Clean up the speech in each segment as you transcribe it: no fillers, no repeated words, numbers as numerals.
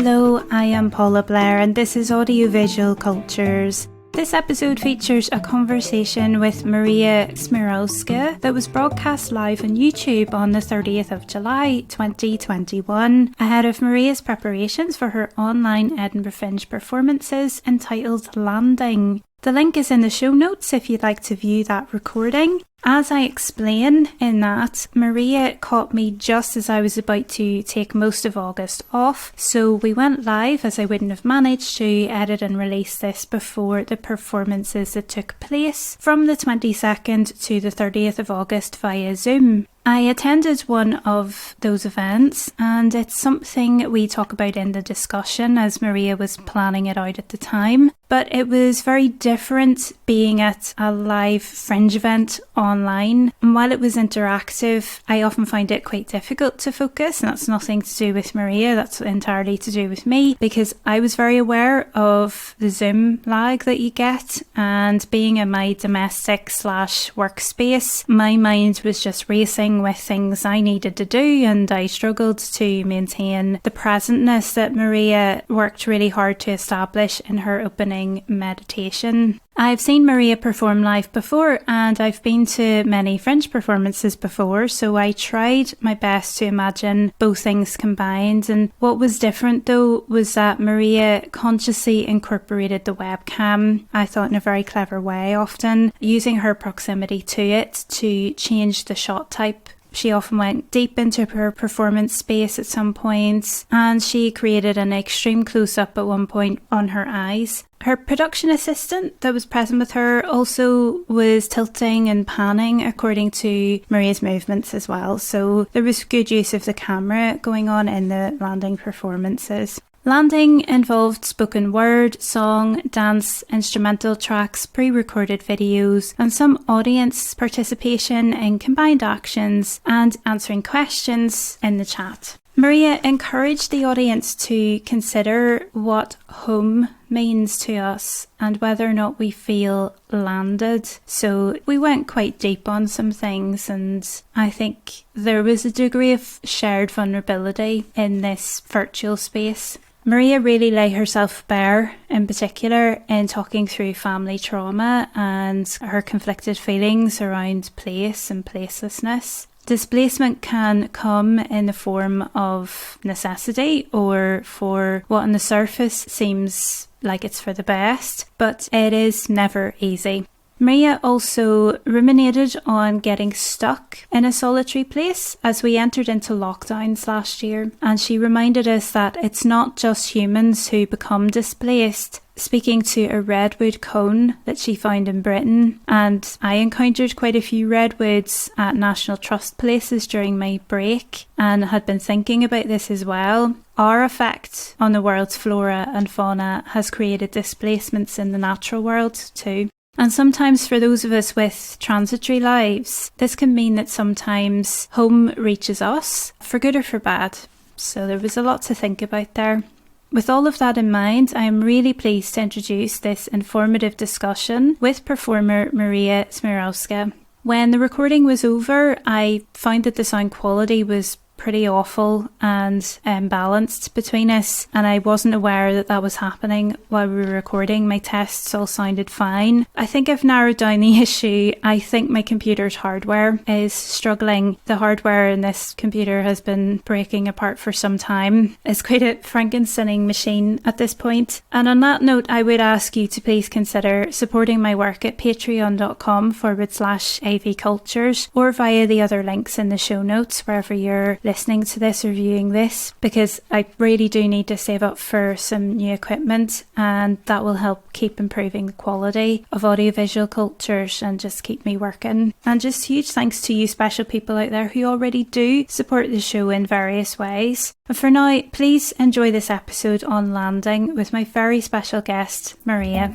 Hello, I am Paula Blair and this is Audiovisual Cultures. This episode features a conversation with Mariae Smiarowska that was broadcast live on YouTube on the 30th of July 2021 ahead of Maria's preparations for her online Edinburgh Fringe performances entitled Landing. The link is in the show notes if you'd like to view that recording. As I explain in that, Mariae caught me just as I was about to take most of August off, so we went live as I wouldn't have managed to edit and release this before the performances that took place from the 22nd to the 30th of August via Zoom. I attended one of those events and it's something we talk about in the discussion as Mariae was planning it out at the time, but it was very different being at a live Fringe event online, and while it was interactive I often find it quite difficult to focus, and that's nothing to do with Mariae, that's entirely to do with me because I was very aware of the Zoom lag that you get, and being in my domestic / workspace my mind was just racing with things I needed to do and I struggled to maintain the presentness that Mariae worked really hard to establish in her opening meditation. I've seen Mariae perform live before and I've been to many Fringe performances before, so I tried my best to imagine both things combined, and what was different though was that Mariae consciously incorporated the webcam, I thought in a very clever way often, using her proximity to it to change the shot type. She often went deep into her performance space at some points, and she created an extreme close-up at one point on her eyes. Her production assistant that was present with her also was tilting and panning according to Maria's movements as well, so there was good use of the camera going on in the Landing performances. Landing involved spoken word, song, dance, instrumental tracks, pre-recorded videos, and some audience participation in combined actions and answering questions in the chat. Mariae encouraged the audience to consider what home means to us and whether or not we feel landed. So we went quite deep on some things, and I think there was a degree of shared vulnerability in this virtual space. Mariae really lay herself bare, in particular, in talking through family trauma and her conflicted feelings around place and placelessness. Displacement can come in the form of necessity or for what on the surface seems like it's for the best, but it is never easy. Mariae also ruminated on getting stuck in a solitary place as we entered into lockdowns last year, and she reminded us that it's not just humans who become displaced. Speaking to a redwood cone that she found in Britain, and I encountered quite a few redwoods at National Trust places during my break and had been thinking about this as well. Our effect on the world's flora and fauna has created displacements in the natural world too. And sometimes for those of us with transitory lives, this can mean that sometimes home reaches us, for good or for bad. So there was a lot to think about there. With all of that in mind, I am really pleased to introduce this informative discussion with performer Mariae Smiarowska. When the recording was over, I found that the sound quality was pretty awful and imbalanced between us, and I wasn't aware that that was happening while we were recording. My tests all sounded fine. I think I've narrowed down the issue. I think my computer's hardware is struggling. The hardware in this computer has been breaking apart for some time. It's quite a Frankensteining machine at this point. And on that note, I would ask you to please consider supporting my work at patreon.com/AVcultures or via the other links in the show notes wherever you're listening to this or viewing this, because I really do need to save up for some new equipment, and that will help keep improving the quality of Audiovisual Cultures and just keep me working. And just huge thanks to you special people out there who already do support the show in various ways. But for now, please enjoy this episode on Landing with my very special guest, Mariae.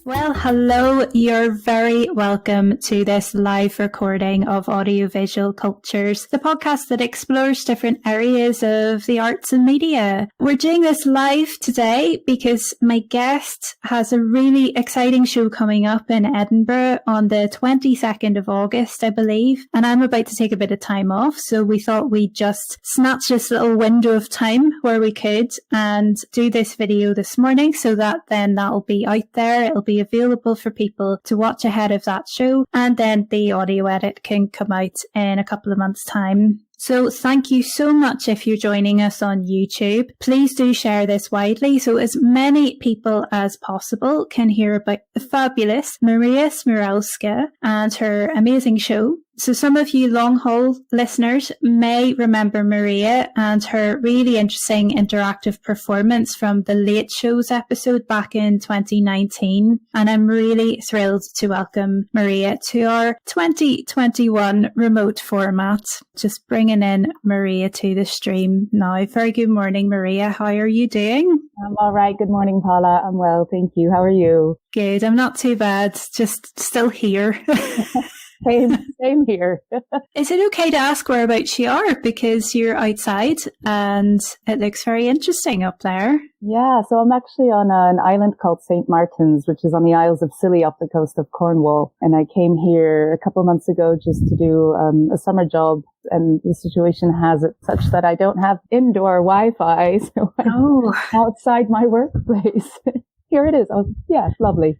Well, Hello, you're very welcome to this live recording of Audiovisual Cultures, the podcast that explores different areas of the arts and media. We're doing this live today because my guest has a really exciting show coming up in Edinburgh on the 22nd of August, I believe, and I'm about to take a bit of time off, so we thought we'd just snatch this little window of time where we could and do this video this morning so that then that'll be out there, it'll be available for people to watch ahead of that show, and then the audio edit can come out in a couple of months' time. So thank you so much if you're joining us on YouTube. Please do share this widely so as many people as possible can hear about the fabulous Mariae Smiarowska and her amazing show. So some of you long-haul listeners may remember Mariae and her really interesting interactive performance from the Late Shows episode back in 2019. And I'm really thrilled to welcome Mariae to our 2021 remote format. Just bringing in Mariae to the stream now. Very good morning, Mariae. How are you doing? I'm all right. Good morning, Paula. I'm well, thank you. How are you? Good. I'm not too bad. Just still here. Same here. Is it okay to ask whereabouts you are? Because you're outside and it looks very interesting up there. Yeah, so I'm actually on an island called St. Martin's, which is on the Isles of Scilly off the coast of Cornwall. And I came here a couple of months ago just to do a summer job. And the situation has it such that I don't have indoor Wi-Fi. So I'm outside my workplace. Here it is. Oh, yeah, lovely.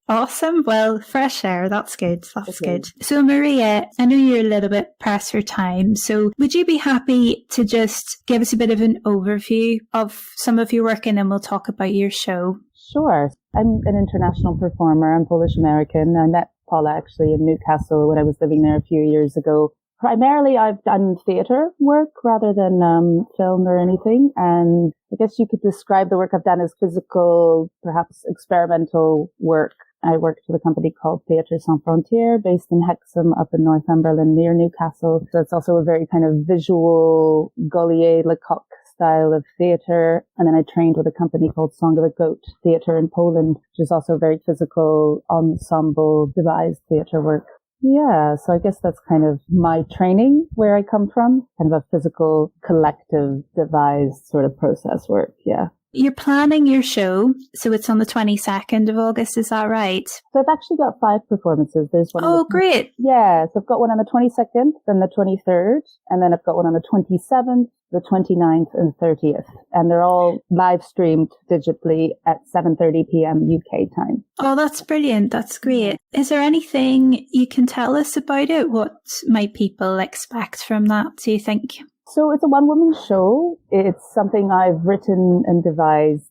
Awesome. Well, fresh air. That's good. That's good. So, Mariae, I know you're a little bit pressed for time. So, would you be happy to just give us a bit of an overview of some of your work and then we'll talk about your show? Sure. I'm an international performer. I'm Polish-American. I met Paula actually in Newcastle when I was living there a few years ago. Primarily, I've done theatre work rather than film or anything. And I guess you could describe the work I've done as physical, perhaps experimental work. I worked with a company called Théâtre Sans Frontières based in Hexham up in Northumberland near Newcastle. So it's also a very kind of visual Goliath-Lecoq style of theatre. And then I trained with a company called Song of the Goat Theatre in Poland, which is also very physical, ensemble, devised theatre work. Yeah, so I guess that's kind of my training, where I come from, kind of a physical, collective, devised sort of process work, yeah. You're planning your show, so it's on the 22nd of August, is that right? So I've actually got 5 performances. There's one. Oh, great. Yeah, so I've got one on the 22nd, then the 23rd, and then I've got one on the 27th, the 29th and 30th. And they're all live streamed digitally at 7:30 p.m. UK time. Oh, that's brilliant. That's great. Is there anything you can tell us about it? What might people expect from that, do you think? So it's a one-woman show. It's something I've written and devised.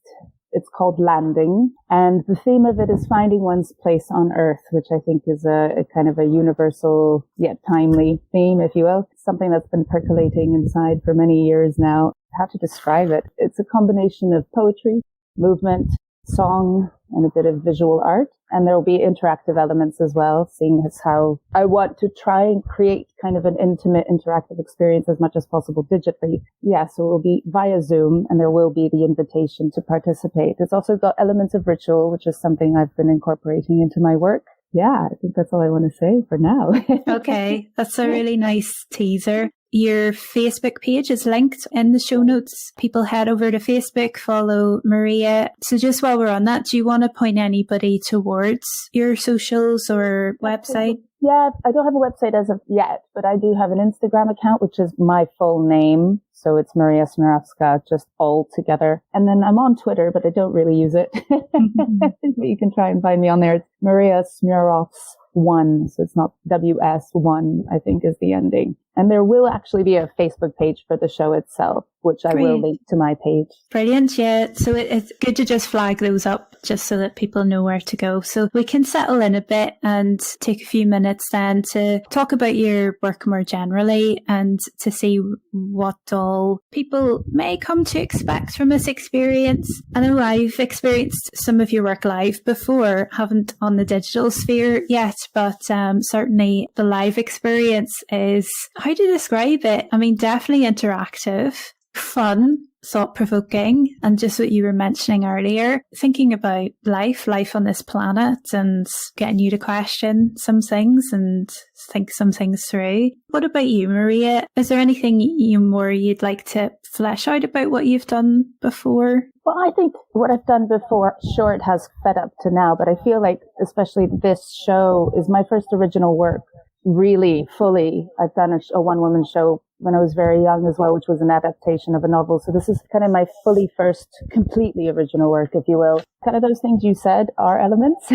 It's called Landing. And the theme of it is finding one's place on Earth, which I think is a kind of a universal yet timely theme, if you will. Something that's been percolating inside for many years now. How to describe it? It's a combination of poetry, movement, song, and a bit of visual art. And there will be interactive elements as well, seeing as how I want to try and create kind of an intimate, interactive experience as much as possible digitally. Yeah, so it will be via Zoom, and there will be the invitation to participate. It's also got elements of ritual, which is something I've been incorporating into my work. Yeah, I think that's all I want to say for now. Okay, that's a really nice teaser. Your Facebook page is linked in the show notes. People head over to Facebook, follow Mariae. So just while we're on that, do you want to point anybody towards your socials or website? Yeah, I don't have a website as of yet, but I do have an Instagram account, which is my full name. So it's Mariae Smiarowska, just all together. And then I'm on Twitter, but I don't really use it. But you can try and find me on there. It's Mariae Smiarowska1. So it's not WS1, I think is the ending. And there will actually be a Facebook page for the show itself, which I will link to my page. Brilliant, yeah. So it's good to just flag those up just so that people know where to go. So we can settle in a bit and take a few minutes then to talk about your work more generally and to see what all people may come to expect from this experience. I know I've experienced some of your work live before, haven't on the digital sphere yet, but certainly the live experience is, how to describe it? I mean, definitely interactive, fun, thought-provoking. And just what you were mentioning earlier, thinking about life on this planet, and getting you to question some things and think some things through. What about you, Maria? Is there anything you'd like to flesh out about what you've done before? Well, I think what I've done before, sure, it has fed up to now, but I feel like especially this show is my first original work, really fully. I've done a one-woman show when I was very young as well, which was an adaptation of a novel. So this is kind of my fully first, completely original work, if you will. Kind of those things you said are elements.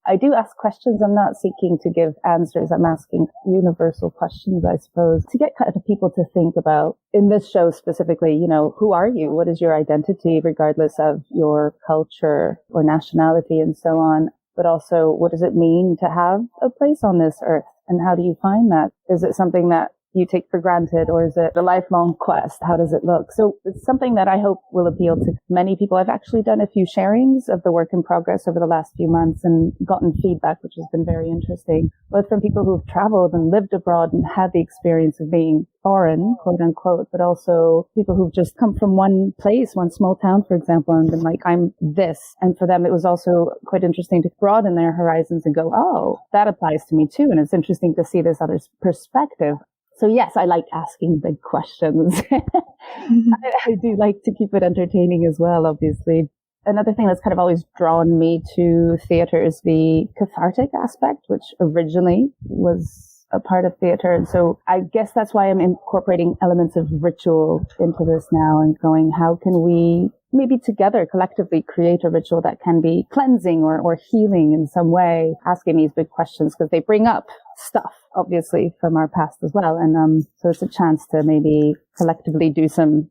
I do ask questions. I'm not seeking to give answers. I'm asking universal questions, I suppose, to get kind of people to think about, in this show specifically, who are you? What is your identity, regardless of your culture or nationality and so on? But also, what does it mean to have a place on this earth? And how do you find that? Is it something that you take for granted, or is it a lifelong quest? How does it look? So it's something that I hope will appeal to many people. I've actually done a few sharings of the work in progress over the last few months and gotten feedback, which has been very interesting, both from people who've traveled and lived abroad and had the experience of being foreign, quote unquote, but also people who've just come from one place, one small town, for example, and been like, I'm this. And for them, it was also quite interesting to broaden their horizons and go, oh, that applies to me too. And it's interesting to see this other perspective. So yes, I like asking big questions. I do like to keep it entertaining as well, obviously. Another thing that's kind of always drawn me to theatre is the cathartic aspect, which originally was a part of theatre. And so I guess that's why I'm incorporating elements of ritual into this now and going, how can we maybe together collectively create a ritual that can be cleansing or healing in some way, asking these big questions, because they bring up stuff, obviously, from our past as well. And so it's a chance to maybe collectively do some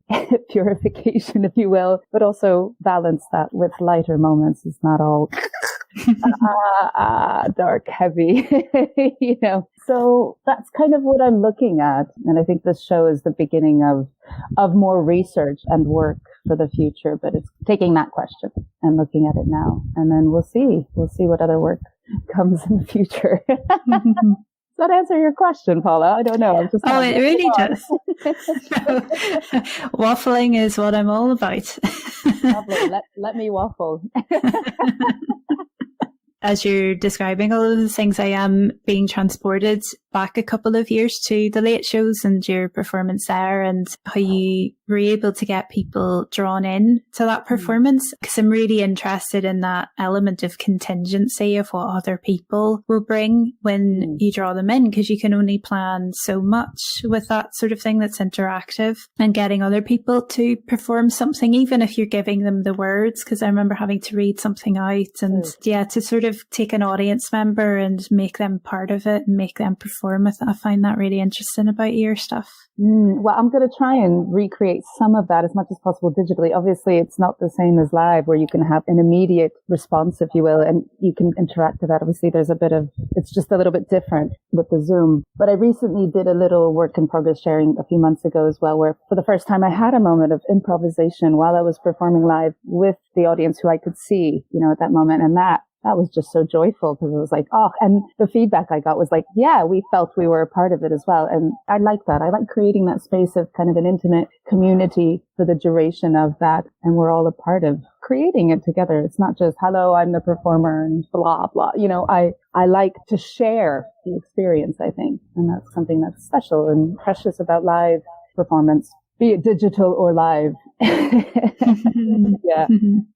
purification, if you will, but also balance that with lighter moments. It's not all dark, heavy, So that's kind of what I'm looking at. And I think this show is the beginning of more research and work for the future, but it's taking that question and looking at it now. And then we'll see what other work comes in the future. Does that answer your question, Paula? I don't know. It really does. Waffling is what I'm all about. Lovely. Let me waffle. As you're describing all of the things, I am being transported back a couple of years to the late shows and your performance there, and how you were able to get people drawn in to that performance. Because I'm really interested in that element of contingency of what other people will bring when you draw them in, because you can only plan so much with that sort of thing that's interactive, and getting other people to perform something, even if you're giving them the words. Because I remember having to read something out and to sort of take an audience member and make them part of it and make them perform with it. I find that really interesting about your stuff. Well, I'm going to try and recreate some of that as much as possible digitally. Obviously, it's not the same as live, where you can have an immediate response, if you will, and you can interact with that. Obviously, it's just a little bit different with the Zoom. But I recently did a little work in progress sharing a few months ago as well, where for the first time I had a moment of improvisation while I was performing live with the audience who I could see, at that moment. And that was just so joyful, because it was like, and the feedback I got was like, yeah, we felt we were a part of it as well. And I like that. I like creating that space of kind of an intimate community for the duration of that. And we're all a part of creating it together. It's not just, hello, I'm the performer and blah, blah. I like to share the experience, I think. And that's something that's special and precious about live performance, be it digital or live. Yeah.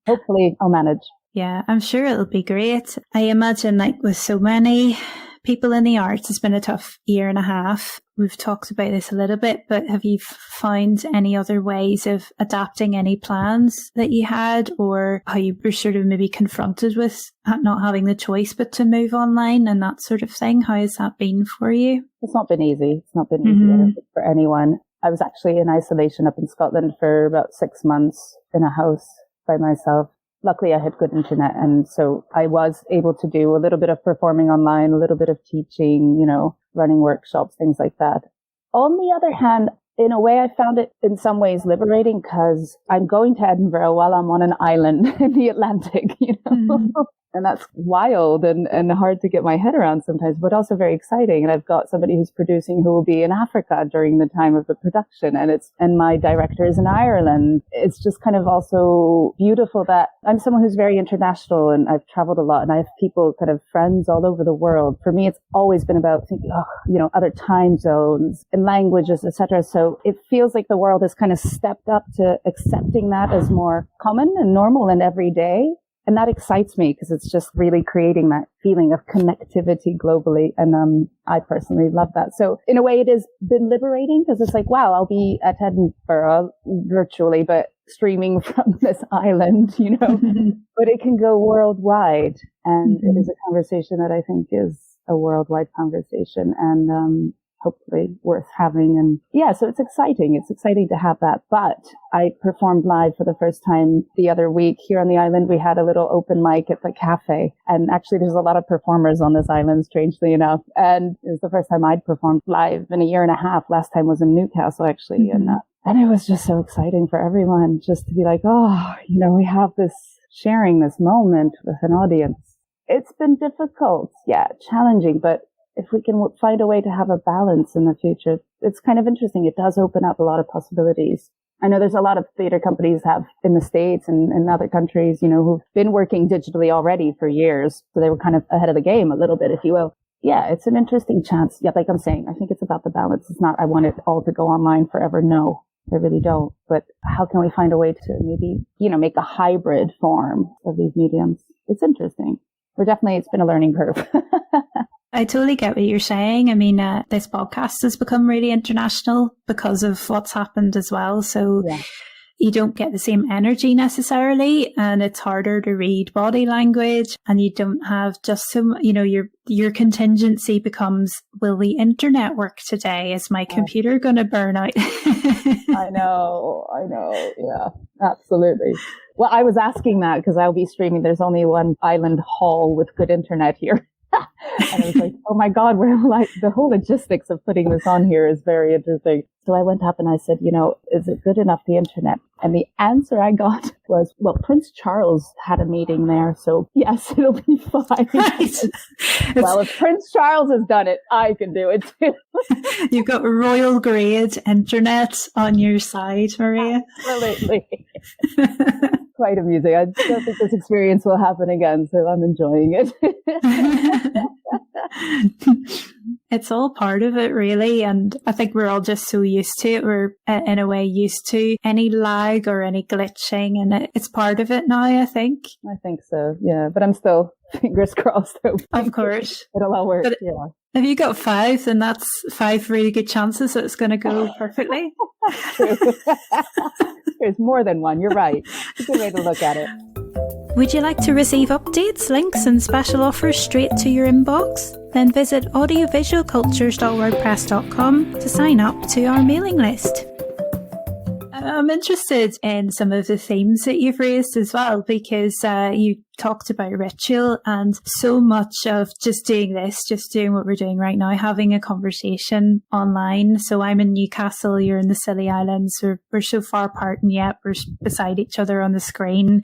Hopefully I'll manage. Yeah, I'm sure it'll be great. I imagine, with so many people in the arts, it's been a tough year and a half. We've talked about this a little bit, but have you found any other ways of adapting any plans that you had, or how you were sort of maybe confronted with not having the choice but to move online and that sort of thing? How has that been for you? It's not been easy. It's not been easy, I don't think, for anyone. I was actually in isolation up in Scotland for about 6 months in a house by myself. Luckily, I had good internet, and so I was able to do a little bit of performing online, a little bit of teaching, running workshops, things like that. On the other hand, in a way, I found it in some ways liberating, because I'm going to Edinburgh while I'm on an island in the Atlantic, And that's wild and hard to get my head around sometimes, but also very exciting. And I've got somebody who's producing who will be in Africa during the time of the production. And my director is in Ireland. It's just kind of also beautiful that I'm someone who's very international and I've traveled a lot and I have people, kind of friends all over the world. For me, it's always been about thinking, other time zones and languages, etc. So it feels like the world has kind of stepped up to accepting that as more common and normal and everyday. And that excites me because it's just really creating that feeling of connectivity globally. And I personally love that. So in a way, it has been liberating because it's like, wow, I'll be at Edinburgh virtually, but streaming from this island, but it can go worldwide. And it is a conversation that I think is a worldwide conversation and hopefully worth having. And yeah, so it's exciting. It's exciting to have that. But I performed live for the first time the other week here on the island. We had a little open mic at the cafe. And actually there's a lot of performers on this island, strangely enough. And it was the first time I'd performed live in a year and a half. Last time was in Newcastle, actually. And it was just so exciting for everyone just to be like, we have this sharing this moment with an audience. It's been difficult. Yeah, challenging, but if we can find a way to have a balance in the future, it's kind of interesting. It does open up a lot of possibilities. I know there's a lot of theater companies have in the States and in other countries, who've been working digitally already for years. So they were kind of ahead of the game a little bit, if you will. Yeah, it's an interesting chance. Yeah, like I'm saying, I think it's about the balance. It's not, I want it all to go online forever. No, I really don't. But how can we find a way to maybe, make a hybrid form of these mediums? It's interesting. It's been a learning curve. I totally get what you're saying. I mean, this podcast has become really international because of what's happened as well. So you don't get the same energy necessarily, and it's harder to read body language, and you don't have just some, your contingency becomes, will the internet work today? Is my computer going to burn out? I know. Yeah, absolutely. Well, I was asking that because I'll be streaming. There's only one island hall with good internet here. And I was like, oh my God, the whole logistics of putting this on here is very interesting. So I went up and I said, is it good enough, the internet? And the answer I got was, well, Prince Charles had a meeting there. So yes, it'll be fine. Right. Well, if Prince Charles has done it, I can do it too. You've got royal grade internet on your side, Maria. Absolutely. Quite amusing. I don't think this experience will happen again, so I'm enjoying it. It's all part of it, really, and I think we're all just so used to it. We're, in a way, used to any lag or any glitching, and it's part of it now, I think. I think so, yeah. But I'm still fingers crossed. Of course. It'll all work, but yeah. If you got 5, then that's 5 really good chances that it's going to go perfectly. True. There's more than one. You're right. It's a good way to look at it. Would you like to receive updates, links and special offers straight to your inbox? Then visit audiovisualcultures.wordpress.com to sign up to our mailing list. I'm interested in some of the themes that you've raised as well, because you talked about ritual, and so much of just doing what we're doing right now, having a conversation online. So I'm in Newcastle, you're in the Scilly Islands, we're so far apart, and yet we're beside each other on the screen.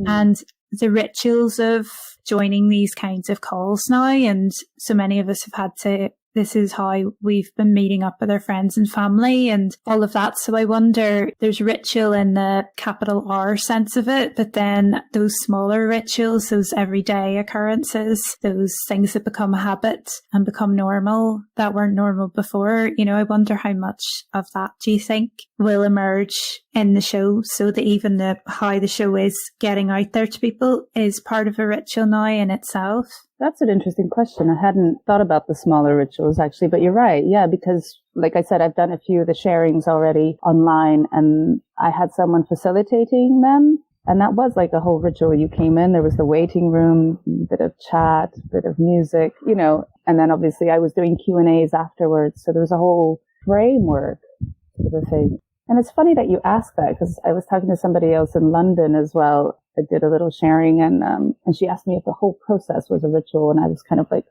And the rituals of joining these kinds of calls now, and so many of us have had to, this is how we've been meeting up with our friends and family and all of that. So I wonder, there's ritual in the capital R sense of it, but then those smaller rituals, those everyday occurrences, those things that become a habit and become normal that weren't normal before, I wonder how much of that do you think will emerge in the show, so that even how the show is getting out there to people is part of a ritual now in itself? That's an interesting question. I hadn't thought about the smaller rituals, actually, but you're right. Yeah, because like I said, I've done a few of the sharings already online, and I had someone facilitating them. And that was like a whole ritual. You came in, there was the waiting room, a bit of chat, a bit of music, and then obviously I was doing Q&As afterwards. So there was a whole framework to the thing. And it's funny that you asked that, because I was talking to somebody else in London as well. I did a little sharing, and she asked me if the whole process was a ritual, and I was kind of like,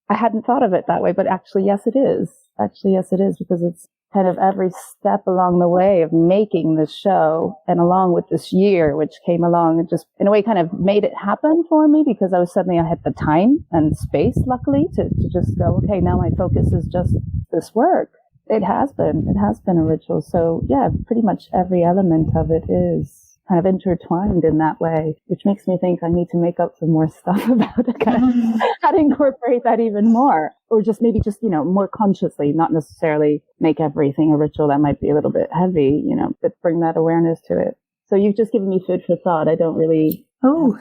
I hadn't thought of it that way, but actually, yes, it is. Because it's kind of every step along the way of making this show, and along with this year, which came along and just in a way kind of made it happen for me, because I had the time and space, luckily, to just go, okay, now my focus is just this work. It has been a ritual. So yeah, pretty much every element of it is kind of intertwined in that way, which makes me think I need to make up some more stuff about it, kind of how to incorporate that even more, or just maybe just, more consciously, not necessarily make everything a ritual that might be a little bit heavy, but bring that awareness to it. So you've just given me food for thought. I don't really... Oh,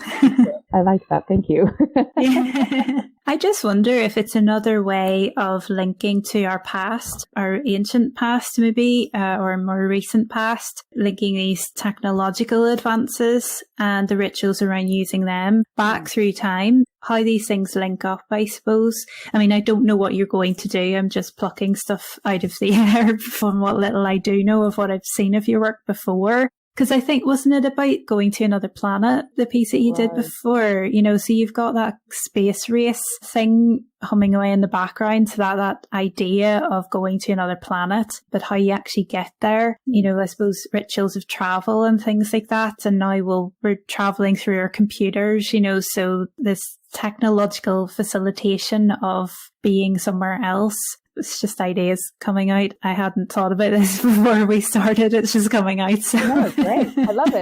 I like that. Thank you. Yeah. I just wonder if it's another way of linking to our past, our ancient past maybe, or more recent past, linking these technological advances and the rituals around using them back through time, how these things link up, I suppose. I mean, I don't know what you're going to do. I'm just plucking stuff out of the air from what little I do know of what I've seen of your work before. Because I think, wasn't it about going to another planet, the piece that you did before? So you've got that space race thing humming away in the background, so that idea of going to another planet, but how you actually get there. I suppose rituals of travel and things like that. And now we're traveling through our computers, so this technological facilitation of being somewhere else. It's just ideas coming out. I hadn't thought about this before we started. It's just coming out. So. No, it's great. I love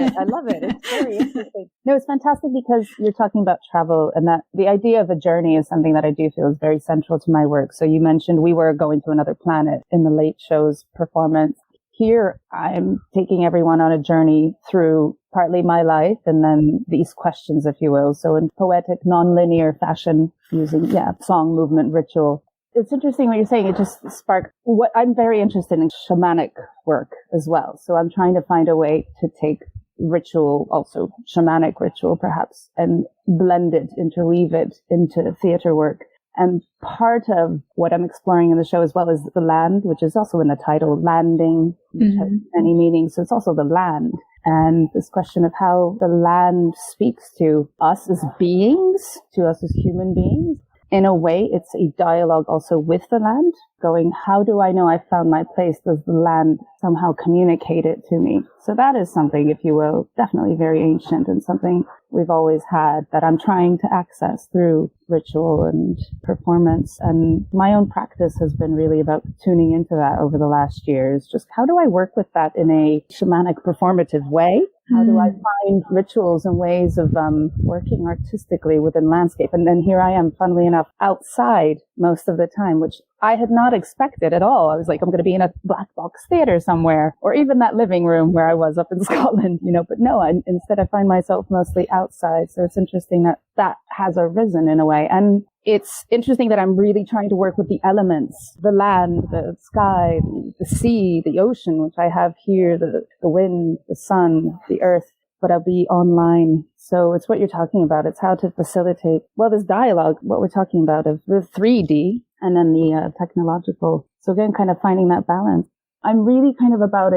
it. It's very interesting. No, it's fantastic because you're talking about travel, and that the idea of a journey is something that I do feel is very central to my work. So you mentioned we were going to another planet in the late show's performance. Here, I'm taking everyone on a journey through partly my life and then these questions, if you will. So in poetic, non-linear fashion, using, song, movement, ritual. It's interesting what you're saying. It just sparked what I'm very interested in, shamanic work as well. So I'm trying to find a way to take ritual, also shamanic ritual perhaps, and blend it, interweave it into theater work. And part of what I'm exploring in the show as well is the land, which is also in the title, landing, which has many meanings. So it's also the land. And this question of how the land speaks to us as beings, to us as human beings. In a way, it's a dialogue also with the land, going, how do I know I found my place? Does the land somehow communicate it to me? So that is something, if you will, definitely very ancient and something we've always had that I'm trying to access through ritual and performance. And my own practice has been really about tuning into that over the last years. Just how do I work with that in a shamanic performative way? How do I find rituals and ways of working artistically within landscape? And then here I am, funnily enough, outside most of the time, which I had not expected at all. I was like, I'm going to be in a black box theater somewhere, or even that living room where I was up in Scotland, but no, instead I find myself mostly outside. So it's interesting that has arisen in a way. And it's interesting that I'm really trying to work with the elements, the land, the sky, the sea, the ocean, which I have here, the wind, the sun, the earth, but I'll be online. So it's what you're talking about. It's how to facilitate, this dialogue, what we're talking about of the 3D and then the technological. So again, kind of finding that balance. I'm really kind of about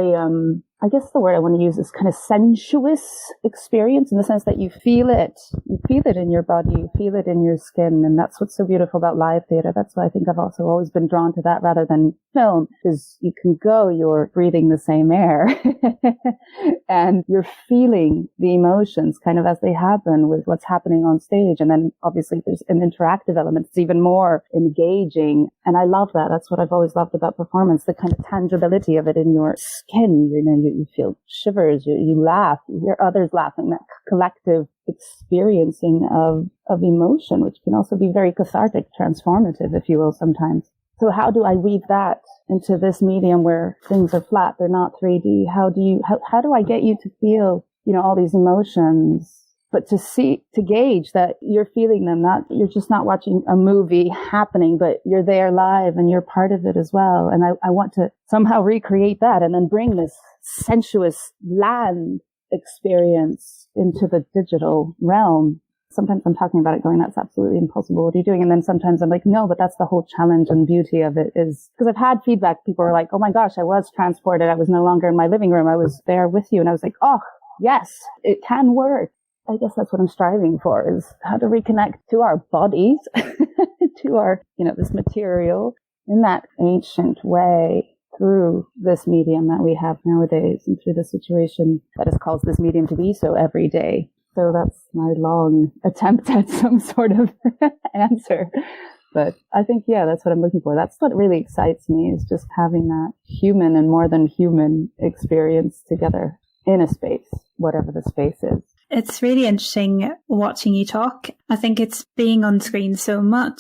I guess the word I want to use is kind of sensuous experience, in the sense that you feel it in your body, you feel it in your skin. And that's what's so beautiful about live theater. That's why I think I've also always been drawn to that rather than film, because you can go, you're breathing the same air and you're feeling the emotions kind of as they happen with what's happening on stage. And then obviously there's an interactive element. It's even more engaging. And I love that. That's what I've always loved about performance, the kind of tangibility of it in your skin. You feel shivers, you laugh, you hear others laughing, that collective experiencing of emotion, which can also be very cathartic, transformative, if you will, sometimes. So how do I weave that into this medium where things are flat, they're not 3D? How do I get you to feel, all these emotions, but to gauge that you're feeling them, you're just not watching a movie happening, but you're there live and you're part of it as well. And I want to somehow recreate that and then bring this sensuous land experience into the digital realm. Sometimes I'm talking about it going, that's absolutely impossible. What are you doing? And then sometimes I'm like, no, but that's the whole challenge and beauty of it, is because I've had feedback. People are like, oh my gosh, I was transported. I was no longer in my living room. I was there with you. And I was like, oh yes, it can work. I guess that's what I'm striving for, is how to reconnect to our bodies, to our, this material in that ancient way, through this medium that we have nowadays and through the situation that has caused this medium to be so everyday. So that's my long attempt at some sort of answer. But I think, yeah, that's what I'm looking for. That's what really excites me, is just having that human and more than human experience together in a space, whatever the space is. It's really interesting watching you talk. I think it's being on screen so much,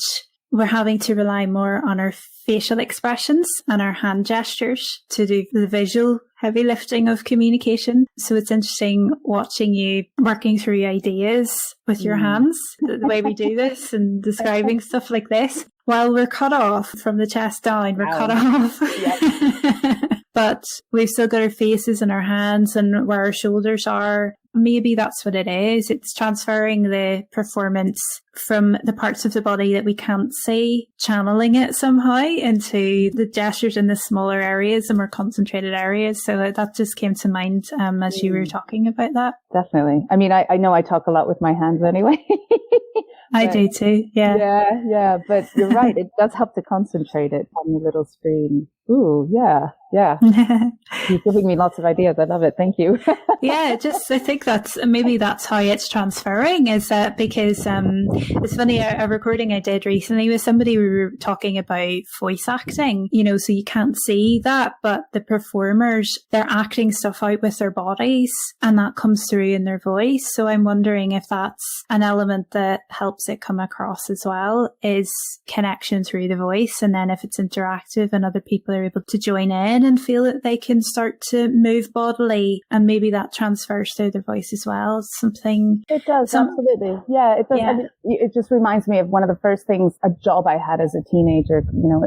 we're having to rely more on our facial expressions and our hand gestures to do the visual heavy lifting of communication. So it's interesting watching you working through ideas with your hands, the way we do this and describing stuff like this. While we're cut off from the chest down, we're cut off. Yep. But we've still got our faces and our hands and where our shoulders are. Maybe that's what it is. It's transferring the performance from the parts of the body that we can't see, channeling it somehow into the gestures in the smaller areas, the more concentrated areas. So that just came to mind as you were talking about that. Definitely. I mean, I know I talk a lot with my hands anyway. I do too, yeah. Yeah. But you're right. It does help to concentrate it on the little screen. Ooh, yeah. You're giving me lots of ideas. I love it. Thank you. I think maybe that's how it's transferring, is that because it's funny, a recording I did recently with somebody, we were talking about voice acting, so you can't see that, but the performers, they're acting stuff out with their bodies and that comes through in their voice. So I'm wondering if that's an element that helps it come across as well, is connection through the voice. And then if it's interactive and other people are able to join in and feel that they can start to move bodily, and maybe that transfers through their voice as well. Something it does, absolutely. Yeah, it does. Yeah. I mean, it just reminds me of one of the first things, a job I had as a teenager,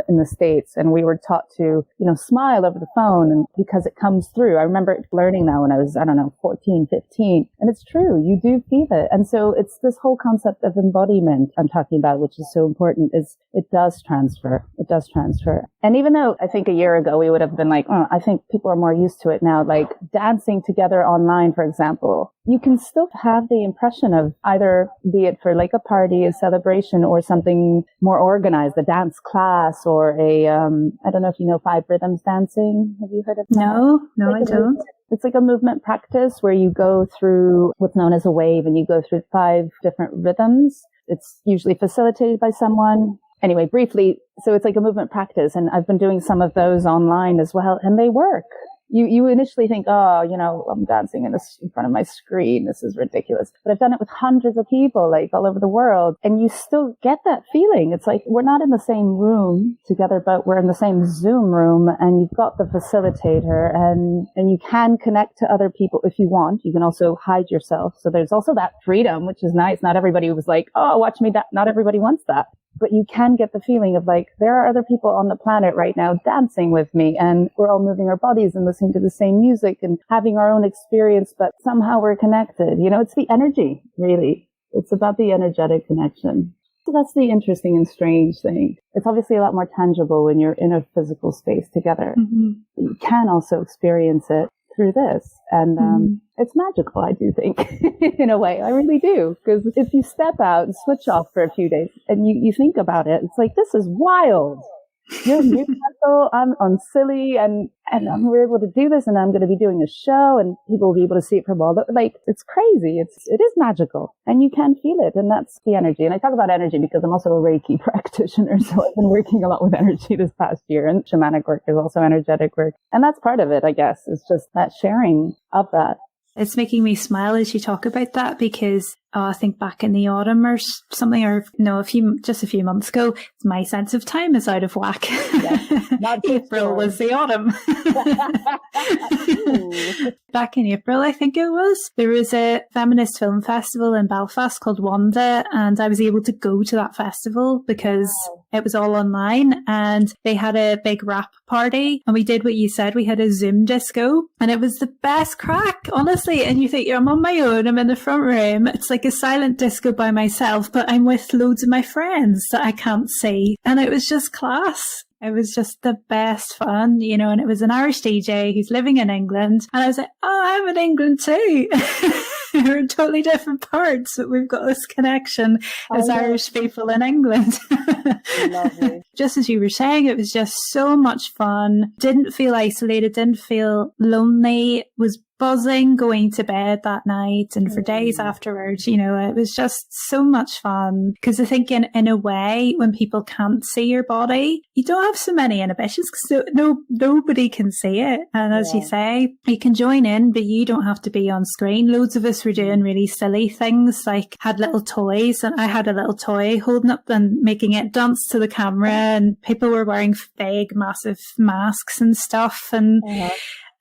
in the States, and we were taught to, smile over the phone, and because it comes through. I remember learning that when I was, 14, 15, and it's true. You do feel it. And so it's this whole concept of embodiment I'm talking about, which is so important, is it does transfer. It does transfer. And even though I think a year ago we would have been like, I think people are more used to it now, like dancing together online, for example, you can still have the impression of either, be it for like a party, a celebration, or something more organized, a dance class, or I don't know if you know 5 rhythms dancing. Have you heard of that? No, I don't. It's like a movement practice where you go through what's known as a wave, and you go through 5 different rhythms. It's usually facilitated by someone. Anyway, briefly, so it's like a movement practice, and I've been doing some of those online as well, and they work. You initially think, I'm dancing in front of my screen. This is ridiculous. But I've done it with hundreds of people, like all over the world, and you still get that feeling. It's like we're not in the same room together, but we're in the same Zoom room, and you've got the facilitator, and you can connect to other people if you want. You can also hide yourself. So there's also that freedom, which is nice. Not everybody was like, watch me. Not everybody wants that. But you can get the feeling of like, there are other people on the planet right now dancing with me, and we're all moving our bodies and listening to the same music and having our own experience, but somehow we're connected. It's the energy, really. It's about the energetic connection. So that's the interesting and strange thing. It's obviously a lot more tangible when you're in a physical space together. Mm-hmm. But you can also experience it through this. And it's magical, I do think, in a way. I really do. Because if you step out and switch off for a few days and you think about it, it's like, this is wild. You're in Newcastle, I'm on Scilly, and we're able to do this, and I'm going to be doing a show, and people will be able to see it from all the, it's crazy. It is magical, and you can feel it, and that's the energy. And I talk about energy because I'm also a Reiki practitioner, so I've been working a lot with energy this past year, and shamanic work is also energetic work. And that's part of it, I guess. It's just that sharing of that. It's making me smile as you talk about that, because I think back in the autumn or something, or just a few months ago, my sense of time is out of whack. Yeah, April was the autumn. Back in April, I think it was, there was a feminist film festival in Belfast called Wanda, and I was able to go to that festival because it was all online, and they had a big rap party, and we did what you said, we had a Zoom disco, and it was the best crack, honestly. And you think, I'm on my own, I'm in the front room, it's like a silent disco by myself, but I'm with loads of my friends that I can't see, and it was just class. It was just the best fun, and it was an Irish DJ who's living in England, and I was like, I'm in England too. We're in totally different parts, but we've got this connection as Irish people in England. Lovely. Just as you were saying, it was just so much fun. Didn't feel isolated, didn't feel lonely, was buzzing going to bed that night and for days afterwards. It was just so much fun, because I think in a way, when people can't see your body, you don't have so many inhibitions, because nobody can see it. And as you say, you can join in, but you don't have to be on screen. Loads of us were doing really silly things, like had little toys, and I had a little toy holding up and making it dance to the camera, and people were wearing big massive masks and stuff. And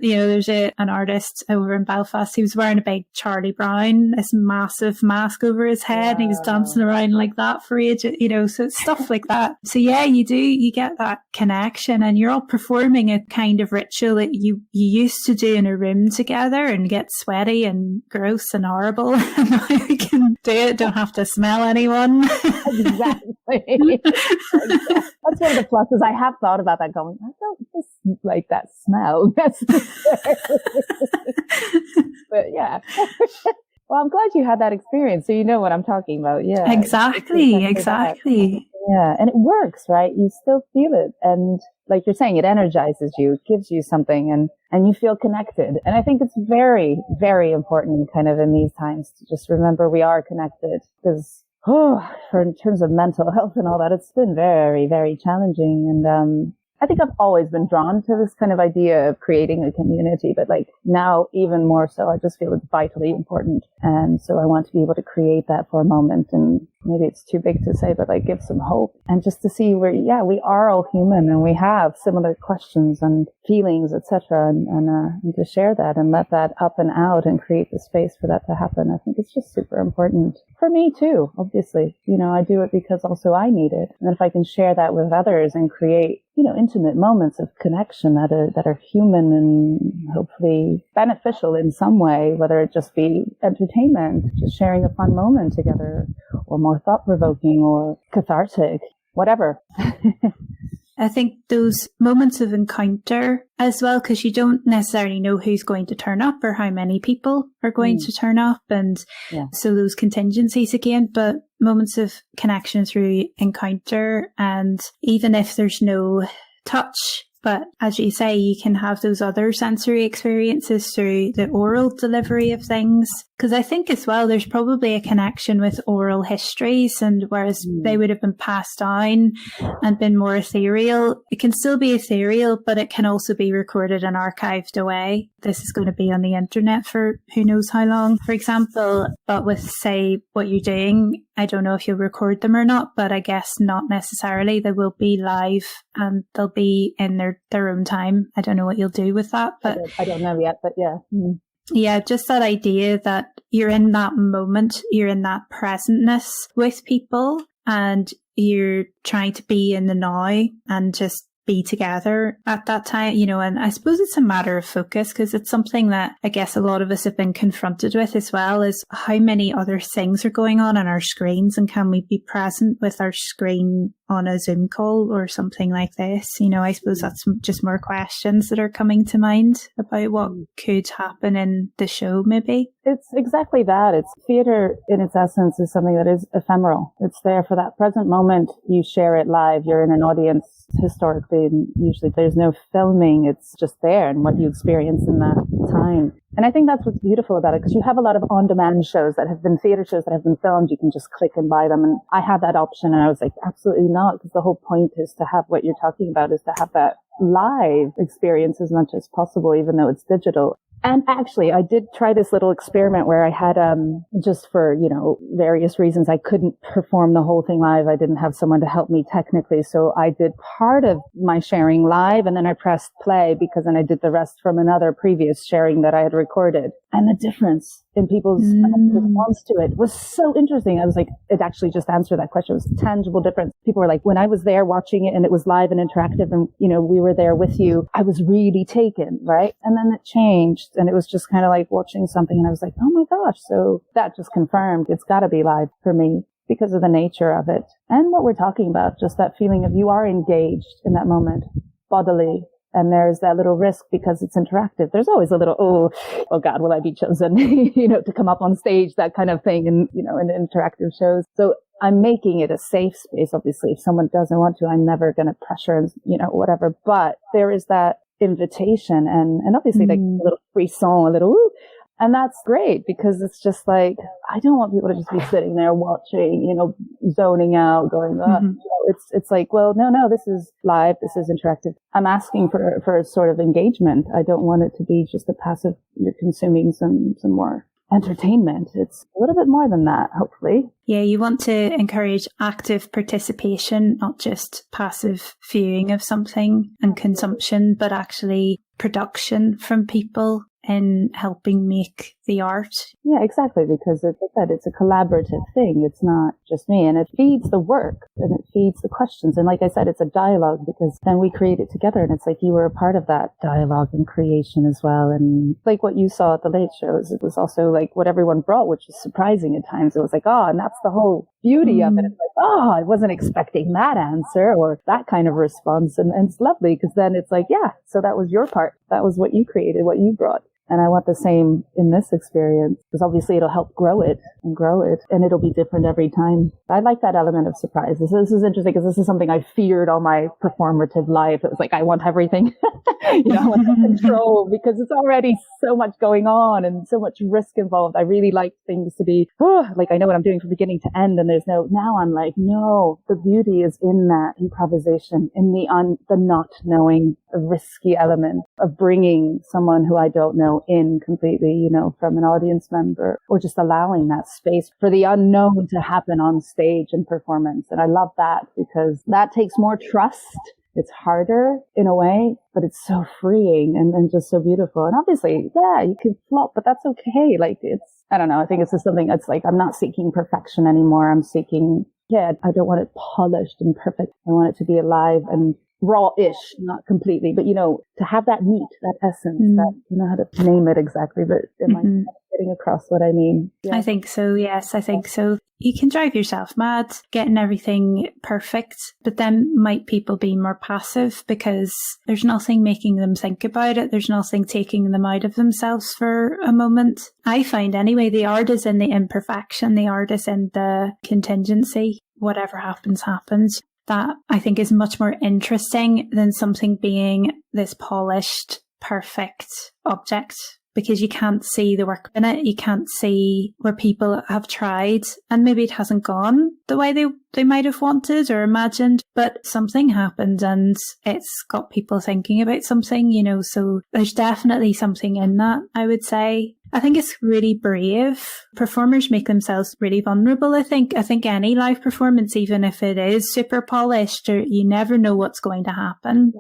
there's an artist over in Belfast. He was wearing a big Charlie Brown, this massive mask over his head, and he was dancing around like that for ages, so it's stuff like that. So yeah, you get that connection, and you're all performing a kind of ritual that you used to do in a room together and get sweaty and gross and horrible. And now you can do it, don't have to smell anyone. Exactly. That's one of the pluses. I have thought about that, going, I don't just like that smell. But yeah. Well, I'm glad you had that experience, so you know what I'm talking about. Yeah, exactly. Yeah, and it works, right? You still feel it, and like you're saying, it energizes you, it gives you something, and you feel connected. And I think it's very, very important, kind of in these times, to just remember we are connected, because in terms of mental health and all that, it's been very, very challenging. And I think I've always been drawn to this kind of idea of creating a community, but like now even more so, I just feel it's vitally important. And so I want to be able to create that for a moment. And maybe it's too big to say, but like give some hope, and just to see where, we are all human and we have similar questions and feelings, etc. And to share that and let that up and out and create the space for that to happen. I think it's just super important for me too. Obviously, I do it because also I need it. And if I can share that with others and create, intimate moments of connection that are human and hopefully beneficial in some way, whether it just be entertainment, just sharing a fun moment together, or more thought-provoking or cathartic, whatever. I think those moments of encounter as well, because you don't necessarily know who's going to turn up or how many people are going to turn up. And so those contingencies again, but moments of connection through encounter, and even if there's no touch, but as you say, you can have those other sensory experiences through the oral delivery of things. Because I think as well, there's probably a connection with oral histories, and whereas they would have been passed down and been more ethereal, it can still be ethereal, but it can also be recorded and archived away. This is going to be on the internet for who knows how long, for example. But with, say, what you're doing, I don't know if you'll record them or not, but I guess not necessarily. They will be live and they'll be in their own time. I don't know what you'll do with that, but I don't know yet, but yeah. Yeah, just that idea that you're in that moment, you're in that presentness with people, and you're trying to be in the now and just be together at that time, and I suppose it's a matter of focus, because it's something that I guess a lot of us have been confronted with as well, is how many other things are going on our screens, and can we be present with our screen on a Zoom call or something like this? I suppose that's just more questions that are coming to mind about what could happen in the show, maybe. It's exactly that. It's theater in its essence is something that is ephemeral. It's there for that present moment. You share it live. You're in an audience historically, and usually there's no filming. It's just there and what you experience in that time. And I think that's what's beautiful about it, because you have a lot of on-demand shows that have been theater shows that have been filmed. You can just click and buy them. And I had that option, and I was like, absolutely not, because the whole point is to have what you're talking about, is to have that live experience as much as possible, even though it's digital. And actually, I did try this little experiment where I had, just for, various reasons, I couldn't perform the whole thing live. I didn't have someone to help me technically. So I did part of my sharing live, and then I pressed play, because then I did the rest from another previous sharing that I had recorded. And the difference in people's response to it was so interesting. I was like, it actually just answered that question. It was a tangible difference. People were like, when I was there watching it and it was live and interactive and, we were there with you, I was really taken, right? And then it changed, and it was just kind of like watching something, and I was like, oh my gosh. So that just confirmed it's got to be live for me, because of the nature of it and what we're talking about, just that feeling of you are engaged in that moment bodily And there's that little risk because it's interactive. There's always a little, oh God, will I be chosen, to come up on stage, that kind of thing, and, in interactive shows. So I'm making it a safe space. Obviously, if someone doesn't want to, I'm never going to pressure and, whatever. But there is that invitation and obviously like a little frisson, a little, ooh. And that's great because it's just like, I don't want people to just be sitting there watching, zoning out, going, it's like, well, no, this is live. This is interactive. I'm asking for a sort of engagement. I don't want it to be just a passive, you're consuming some more entertainment. It's a little bit more than that, hopefully. Yeah, you want to encourage active participation, not just passive viewing of something and consumption, but actually production from people in helping make the art. Yeah, exactly, because it's a collaborative thing. It's not just me, and it feeds the work and it feeds the questions. And like I said, it's a dialogue because then we create it together, and it's like you were a part of that dialogue and creation as well. And like what you saw at the late shows, it was also like what everyone brought, which is surprising at times. It was like, and that's the whole beauty of it. It's like, I wasn't expecting that answer or that kind of response. And it's lovely because then it's like, yeah, so that was your part. That was what you created, what you brought. And I want the same in this experience because obviously it'll help grow it, and it'll be different every time. I like that element of surprise. This is interesting because this is something I feared all my performative life. It was like, I want everything, I want control because it's already so much going on and so much risk involved. I really like things to be, like I know what I'm doing from beginning to end, and now I'm like, no, the beauty is in that improvisation, in the not knowing, the risky element of bringing someone who I don't know in completely, from an audience member, or just allowing that space for the unknown to happen on stage and performance. And I love that because that takes more trust. It's harder in a way, but it's so freeing and just so beautiful. And obviously, yeah, you can flop, but that's okay. Like I don't know. I think it's just something that's like, I'm not seeking perfection anymore. I'm seeking, I don't want it polished and perfect. I want it to be alive and raw-ish, not completely, but to have that meat, that essence, that, I don't know how to name it exactly, but am I getting across what I mean? Yeah. I think so, yes, I think so. You can drive yourself mad getting everything perfect, but then might people be more passive because there's nothing making them think about it, there's nothing taking them out of themselves for a moment. I find anyway, the art is in the imperfection, the art is in the contingency. Whatever happens, happens. That I think is much more interesting than something being this polished, perfect object, because you can't see the work in it. You can't see where people have tried and maybe it hasn't gone the way they might have wanted or imagined, but something happened and it's got people thinking about something, so there's definitely something in that, I would say. I think it's really brave. Performers make themselves really vulnerable, I think. I think any live performance, even if it is super polished, or you never know what's going to happen.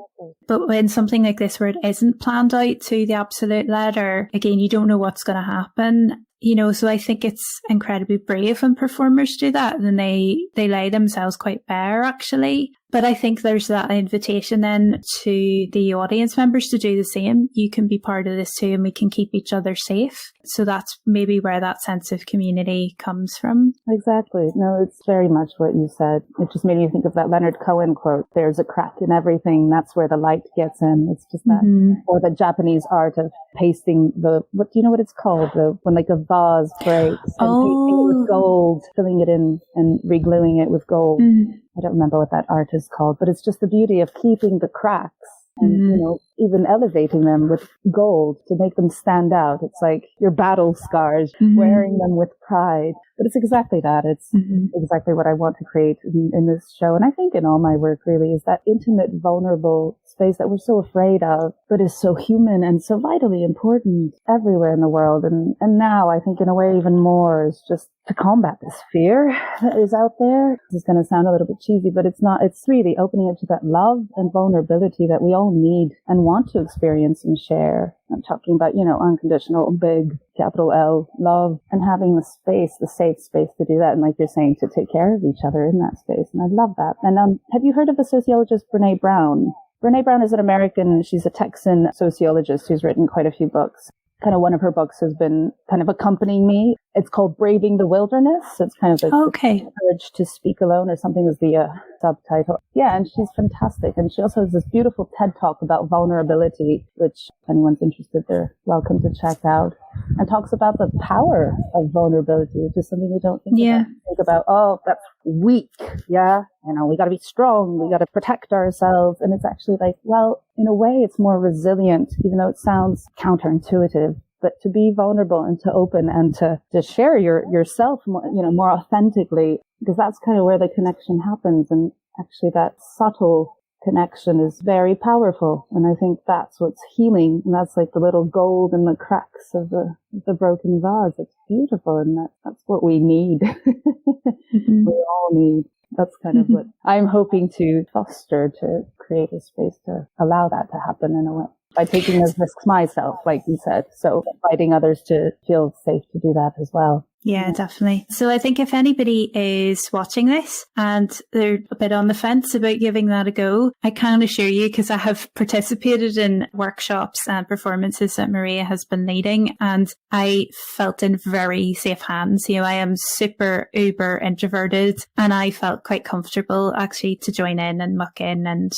But when something like this, where it isn't planned out to the absolute letter, again, you don't know what's going to happen. So I think it's incredibly brave when performers do that. And they lay themselves quite bare, actually. But I think there's that invitation then to the audience members to do the same. You can be part of this too, and we can keep each other safe. So that's maybe where that sense of community comes from. Exactly. No, it's very much what you said. It just made me think of that Leonard Cohen quote, there's a crack in everything. That's where the light gets in. It's just that. Or the Japanese art of pasting what do you know what it's called? When like a vase breaks and pasting it with gold, filling it in and re-gluing it with gold. I don't remember what that art is called, but it's just the beauty of keeping the cracks and, even elevating them with gold to make them stand out. It's like your battle scars, wearing them with pride. But it's exactly that. It's exactly what I want to create in this show. And I think in all my work really is that intimate, vulnerable space that we're so afraid of, but is so human and so vitally important everywhere in the world. And now I think in a way even more is just to combat this fear that is out there. This is going to sound a little bit cheesy, but it's not. It's really opening it to that love and vulnerability that we all need and want to experience and share. I'm talking about, unconditional, big, capital L, love, and having the space, the safe space to do that. And like you're saying, to take care of each other in that space. And I love that. And have you heard of the sociologist Brene Brown? Brene Brown is an American, she's a Texan sociologist who's written quite a few books. Kind of one of her books has been kind of accompanying me. It's called Braving the Wilderness. It's kind of the Courage to Speak Alone or something is the subtitle. Yeah, and she's fantastic. And she also has this beautiful TED Talk about vulnerability, which if anyone's interested, they're welcome to check out. And talks about the power of vulnerability, which is something we don't think about. Think about, oh, that's weak. Yeah, we got to be strong. We got to protect ourselves. And it's actually like, well, in a way, it's more resilient, even though it sounds counterintuitive. But to be vulnerable and to open and to share yourself more, more authentically, because that's kind of where the connection happens. And actually that subtle connection is very powerful. And I think that's what's healing. And that's like the little gold in the cracks of the broken vase. It's beautiful. And that's what we need. Mm-hmm. We all need. That's kind of what I'm hoping to foster, to create a space to allow that to happen in a way. By taking those risks myself, like you said. So inviting others to feel safe to do that as well. Yeah, definitely. So I think if anybody is watching this and they're a bit on the fence about giving that a go, I can assure you, because I have participated in workshops and performances that Mariae has been leading, and I felt in very safe hands. I am super uber introverted, and I felt quite comfortable actually to join in and muck in and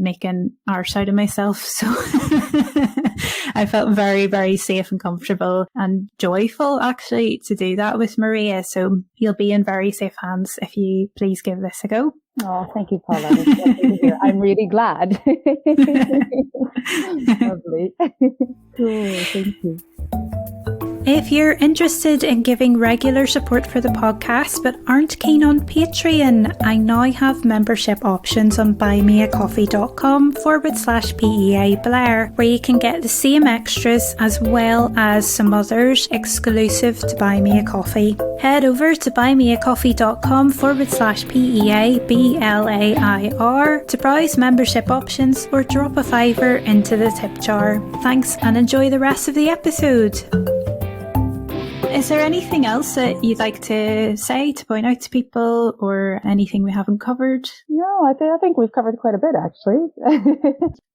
make an arse out of myself. So I felt very, very safe and comfortable and joyful actually to do that with Mariae. So you'll be in very safe hands if you please give this a go. Oh, thank you, Paula. I'm really glad. Lovely. Cool, thank you. If you're interested in giving regular support for the podcast but aren't keen on Patreon, I now have membership options on buymeacoffee.com/PEA Blair, where you can get the same extras as well as some others exclusive to Buy Me a Coffee. Head over to buymeacoffee.com/PEA BLAIR to browse membership options or drop a $5 into the tip jar. Thanks and enjoy the rest of the episode. Is there anything else that you'd like to say, to point out to people, or anything we haven't covered? No, I think we've covered quite a bit, actually.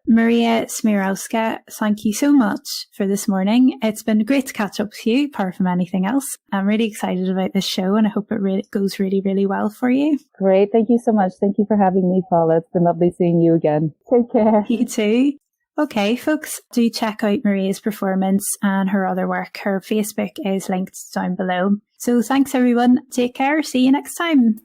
Mariae Smiarowska, thank you so much for this morning. It's been great to catch up with you, apart from anything else. I'm really excited about this show, and I hope it goes really, really well for you. Great. Thank you so much. Thank you for having me, Paula. It's been lovely seeing you again. Take care. You too. Okay, folks, do check out Mariae's performance and her other work. Her Facebook is linked down below. So thanks, everyone. Take care. See you next time.